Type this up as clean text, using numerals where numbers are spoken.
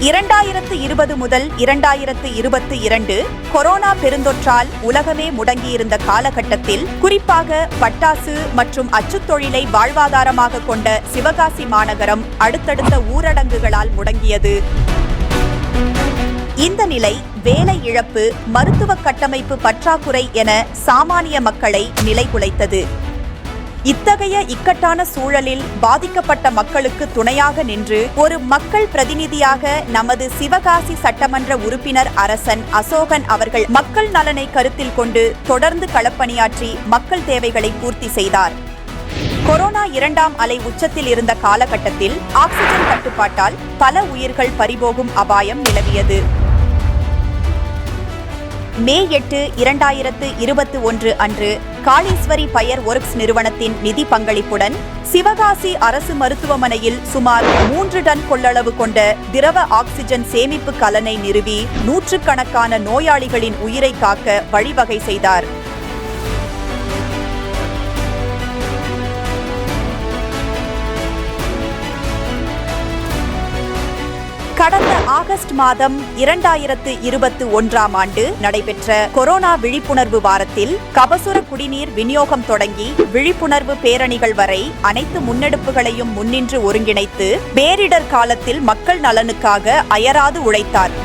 2020 முதல் 2022 கொரோனா பெருந்தொற்றால் உலகமே முடங்கியிருந்த காலகட்டத்தில் குறிப்பாக பட்டாசு மற்றும் அச்சுத் தொழிலை வாழ்வாதாரமாக கொண்ட சிவகாசி மாநகரம் அடுத்தடுத்த ஊரடங்குகளால் முடங்கியது. இந்த நிலை வேலை இழப்பு, மருத்துவ கட்டமைப்பு பற்றாக்குறை என சாமானிய மக்களை நிலைகுலைத்தது. இத்தகைய இக்கட்டான சூழலில் பாதிக்கப்பட்ட மக்களுக்கு துணையாக நின்று ஒரு மக்கள் பிரதிநிதியாக நமது சிவகாசி சட்டமன்ற உறுப்பினர் அரசன் அசோகன் அவர்கள் மக்கள் நலனை கருத்தில் கொண்டு தொடர்ந்து களப்பணியாற்றி மக்கள் தேவைகளை பூர்த்தி செய்தார். கொரோனா 2ஆம் அலை உச்சத்தில் இருந்த காலகட்டத்தில் ஆக்சிஜன் தட்டுப்பாட்டால் பல உயிர்கள் பறிபோகும் அபாயம் நிலவியது. மே 8, 2021 அன்று காளீஸ்வரி பயர் ஒர்க்ஸ் நிறுவனத்தின் நிதி பங்களிப்புடன் சிவகாசி அரசு மருத்துவமனையில் சுமார் 3 டன் கொள்ளளவு கொண்ட திரவ ஆக்சிஜன் சேமிப்பு கலனை நிறுவி நூற்றுக்கணக்கான நோயாளிகளின் உயிரை காக்க வழிவகை செய்தார். கடந்த ஆகஸ்ட் மாதம் 2021ஆம் ஆண்டு நடைபெற்ற கொரோனா விழிப்புணர்வு வாரத்தில் கபசுர குடிநீர் விநியோகம் தொடங்கி விழிப்புணர்வு பேரணிகள் வரை அனைத்து முன்னெடுப்புகளையும் முன்னின்று ஒருங்கிணைத்து பேரிடர் காலத்தில் மக்கள் நலனுக்காக அயராது உழைத்தார்.